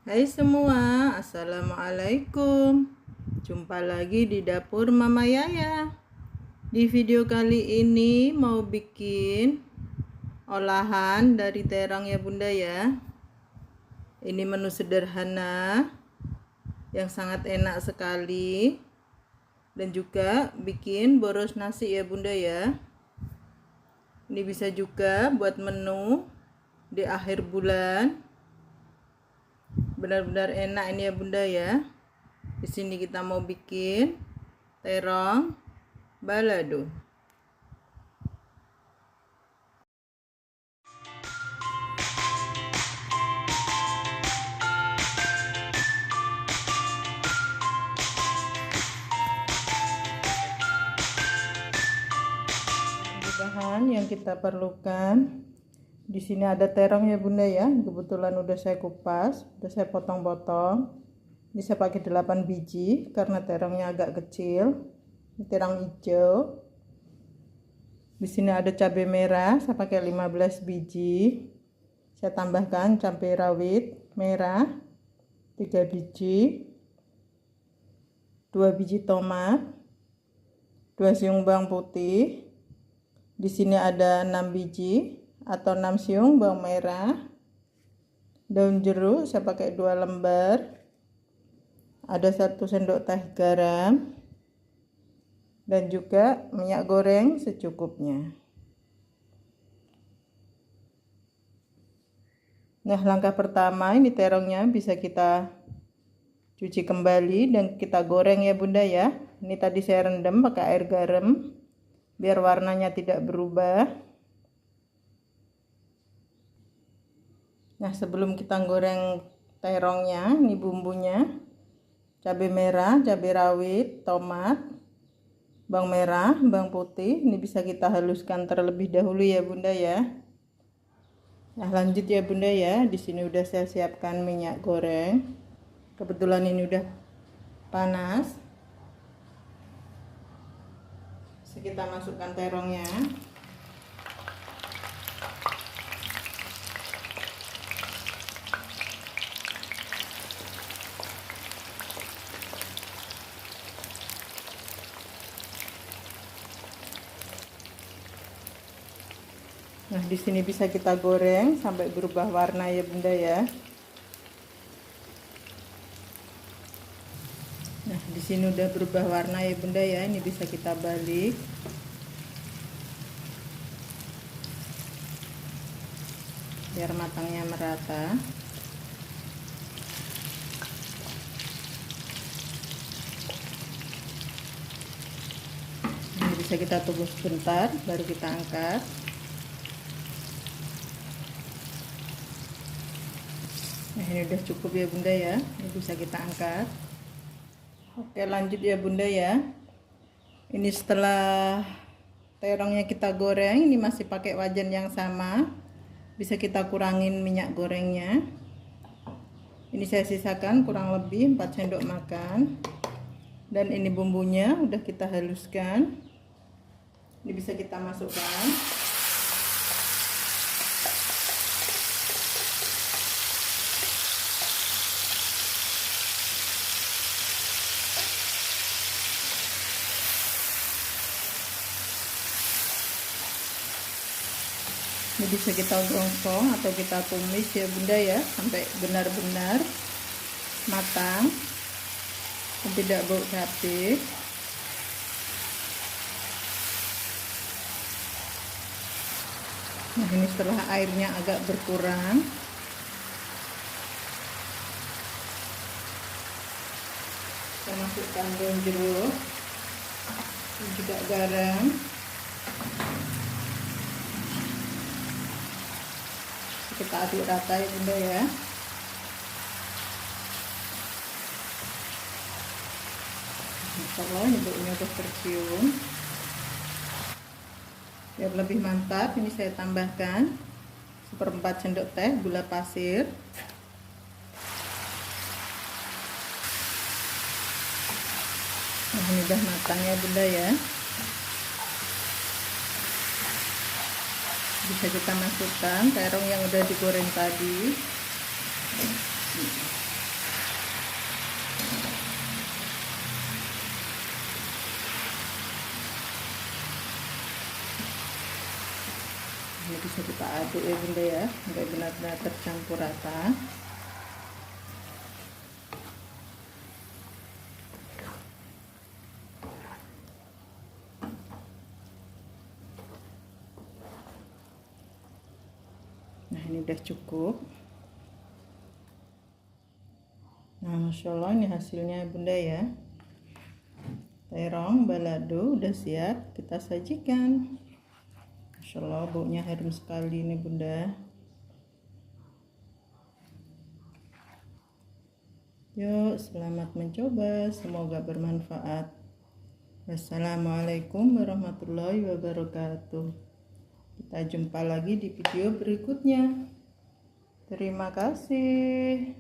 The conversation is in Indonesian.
Hai semua, assalamualaikum. Jumpa lagi di dapur Mama Yaya. Di video kali ini mau bikin olahan dari terong ya Bunda ya. Ini menu sederhana yang sangat enak sekali dan juga bikin boros nasi ya Bunda ya. Ini bisa juga buat menu di akhir bulan. Benar-benar enak ini ya Bunda ya. Di sini kita mau bikin terong balado. Bahan yang kita perlukan di sini ada terong ya Bunda ya. Kebetulan udah saya kupas, udah saya potong-potong. Ini saya pakai 8 biji karena terongnya agak kecil. Ini terong hijau. Di sini ada cabai merah, saya pakai 15 biji. Saya tambahkan cabai rawit merah 3 biji, 2 biji tomat, 2 siung bawang putih. Di sini ada 6 biji atau 6 siung bawang merah. Daun jeruk saya pakai 2 lembar. Ada 1 sendok teh garam. Dan juga minyak goreng secukupnya. Nah, langkah pertama ini terongnya bisa kita cuci kembali dan kita goreng ya Bunda ya. Ini tadi saya rendam pakai air garam biar warnanya tidak berubah. Nah, sebelum kita goreng terongnya, ini bumbunya. Cabai merah, cabai rawit, tomat, bawang merah, bawang putih. Ini bisa kita haluskan terlebih dahulu ya Bunda ya. Nah, lanjut ya Bunda ya. Di sini udah saya siapkan minyak goreng. Kebetulan ini udah panas. Kita masukkan terongnya. Nah, di sini bisa kita goreng sampai berubah warna ya Bunda ya. Nah, di sini udah berubah warna ya Bunda ya. Ini bisa kita balik. Biar matangnya merata. Ini bisa kita tunggu sebentar baru kita angkat. Nah, ini udah cukup ya Bunda ya. Ini bisa kita angkat. Oke, lanjut ya Bunda ya. Ini setelah terongnya kita goreng, ini masih pakai wajan yang sama. Bisa kita kurangin minyak gorengnya. Ini saya sisakan kurang lebih 4 sendok makan. Dan ini bumbunya udah kita haluskan. Ini bisa kita masukkan. Ini bisa kita gongsong atau kita tumis ya Bunda ya, sampai benar-benar matang dan tidak bau cabai. Nah, ini setelah airnya agak berkurang, saya masukkan daun jeruk dan juga garam. Kita aduk rata ya Bunda ya. Insyaallah ini baunya udah tercium. Biar lebih mantap, ini saya tambahkan 1/4 sendok teh gula pasir. Nah, ini udah matang ya Bunda ya. Bisa kita masukkan terong yang udah digoreng tadi. ini bisa kita aduk ya bunda ya, sampai benar-benar tercampur rata. Nah ini udah cukup. Nah Masya Allah, ini hasilnya bunda ya. Terong balado udah siap kita sajikan. Masya Allah, baunya harum sekali nih bunda. Yuk selamat mencoba, semoga bermanfaat. Wassalamualaikum warahmatullahi wabarakatuh. Kita jumpa lagi di video berikutnya. Terima kasih.